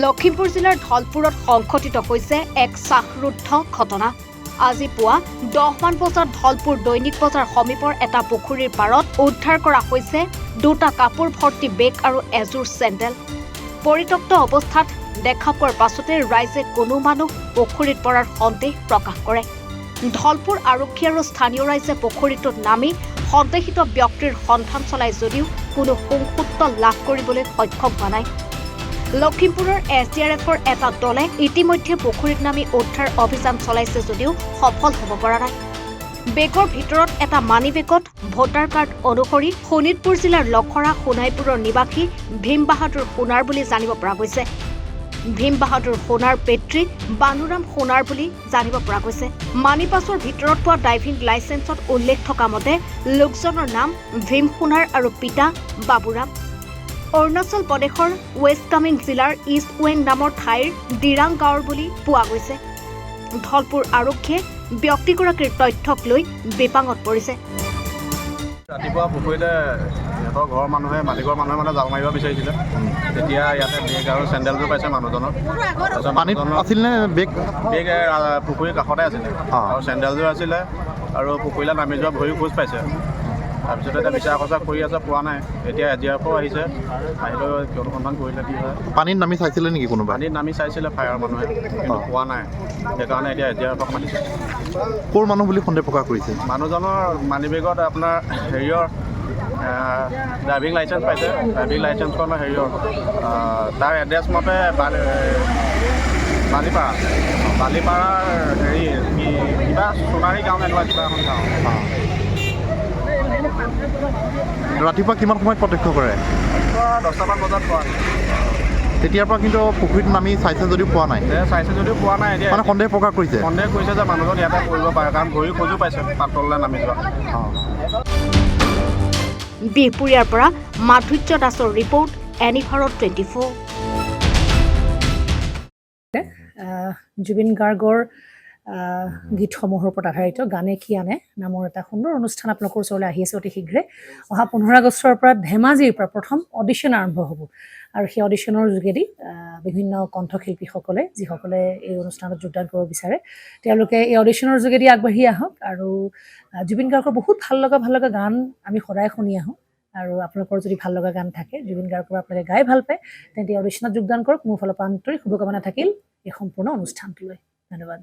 লখিমপুৰ জিলাৰ ধলপুৰত সংঘটিত হৈছে এক শ্বাসৰুদ্ধ ঘটনা। আজি পুৱা 10মান বজাত ধলপুৰ দৈনিক বজাৰ সমীপৰ এটা পুখুৰীৰ পাৰত উদ্ধাৰ কৰা হৈছে দুটা কাপোৰ ভৰ্তি বেগ আৰু এযোৰ চেণ্ডেল। পৰিত্যক্ত অৱস্থাত দেখা পোৱাৰ পাছতে ৰাইজে কোনো মানুহ পুখুৰীত পৰাৰ সন্দেহ প্ৰকাশ কৰে। ধলপুৰ আৰক্ষী আৰু স্থানীয় ৰাইজে পুখুৰীটোত নামি সন্দেহিত ব্যক্তিৰ সন্ধান চলাই যদিও কোনো সুসূত্ৰ লাভ কৰিবলৈ সক্ষম হোৱা নাই। লখিমপুৰৰ SDRFৰ এটা দলে ইতিমধ্যে পুখুৰীত নামি উদ্ধাৰ অভিযান চলাইছে যদিও সফল হ'ব পৰা নাই। বেগৰ ভিতৰত এটা মানি বেগত ভোটাৰ কাৰ্ড অনুসৰি শোণিতপুৰ জিলাৰ লখৰা সোণাইপুৰৰ নিবাসী ভীম বাহাদুৰ সোণাৰ বুলি জানিব পৰা গৈছে। ভীম বাহাদুৰ সোণাৰ পেত্ৰী বানুৰাম সোণাৰ বুলি জানিব পৰা গৈছে। মানি পাছৰ ভিতৰত পোৱা ড্ৰাইভিং লাইচেন্সত উল্লেখ থকা মতে লোকজনৰ নাম ভীম সোণাৰ আৰু পিতা বাবুৰাম। অৰুণাচল প্ৰদেশৰ ৱেষ্ট কামেং জিলাৰ ইষ্ট ৱেং নামৰ ঠাইৰ দিৰাং গাঁৱৰ বুলি পোৱা গৈছে। ধলপুৰ আৰক্ষীয়ে ব্যক্তিগৰাকীৰ তথ্যক লৈ বিপাঙত পৰিছে। ৰাতিপুৱা পুখুৰীতে সিহঁতৰ ঘৰৰ মানুহে মালিকৰ মানুহে জাল মাৰিব বিচাৰিছিলে। তেতিয়া ইয়াতে বেগ আৰু চেণ্ডেলযোৰ পাইছে মানুহজনৰ। পানীত আছিল নে বেগ? বেগ পুখুৰীৰ কাষতে আছিলে আৰু চেণ্ডেলযোৰ আছিলে আৰু পুখুৰীলৈ নামি যোৱা ভৰি খোজ পাইছে। তাৰপিছতে এতিয়া বিচাৰ খোঁচা কৰি আছে, পোৱা নাই। এতিয়া SDRFও আহিছে, আহিলেও অনুসন্ধান কৰিলে কি হয়। পানীত নামি চাইছিলে নেকি কোনোবা? পানীত নামি চাইছিলে ফায়াৰ মানুহে, কিন্তু পোৱা নাই। সেইকাৰণে এতিয়া SDRFক মাতিছে। ক'ৰ মানুহ বুলি সন্দেহ প্ৰকাশ কৰিছে? মানুহজনৰ মানি বেগত আপোনাৰ হেৰিয়ৰ ড্ৰাইভিং লাইচেন্স পাইছে। ড্ৰাইভিং লাইচেন্সখন হেৰিয়ৰ তাৰ এড্ৰেছ মতে বালিপাৰাৰ হেৰি কিবা সোণাৰী গাঁও এনেকুৱা কিবা এখন গাঁও। ৰাতিপুৱা কিমান সময়ত প্ৰত্যক্ষ কৰে? 10টামান বজাত পোৱা। তেতিয়াৰ পৰা কিন্তু পুখুৰীত নামি চাইছে যদিও পোৱা নাই। চাইছে যদিও পোৱা নাই। এতিয়া মানে সন্দেহ প্ৰকাশ কৰিছে। সন্দেহ কৰিছে যে মানুহজন ইয়াতে কৰিব পাৰে, কাৰণ ভৰি খোজো পাইছে পাতললৈ নামি যোৱা। বিহপুৰীয়াৰ পৰা মাধুৰ্য দাসৰ ৰিপৰ্ট, এনিভাৰত 24। জুবিন গাৰ্গৰ গীতসমূহৰ ওপৰত আধাৰিত গানে কি আনে নামৰ এটা সুন্দৰ অনুষ্ঠান আপোনালোকৰ ওচৰলৈ আহি আছে অতি শীঘ্ৰে। অহা 15 আগষ্টৰ পৰা ধেমাজিৰ পৰা প্ৰথম অডিশ্যন আৰম্ভ হ'ব আৰু সেই অডিশ্যনৰ যোগেদি বিভিন্ন কণ্ঠশিল্পীসকলে যিসকলে এই অনুষ্ঠানত যোগদান কৰিব বিচাৰে তেওঁলোকে এই অডিশ্যনৰ যোগেদি আগবাঢ়ি আহক আৰু জুবিন গাৰ্গৰ বহুত ভাল লগা গান আমি সদায় শুনি আহোঁ। আৰু আপোনালোকৰ যদি ভাল লগা গান থাকে, জুবিন গাৰ্গৰ আপোনালোকে গাই ভাল পায়, তেন্তে অডিশ্যনত যোগদান কৰক। মোৰ ফালৰ পৰা আন্তৰিক শুভকামনা থাকিল এই সম্পূৰ্ণ অনুষ্ঠানটোলৈ। ধন্যবাদ।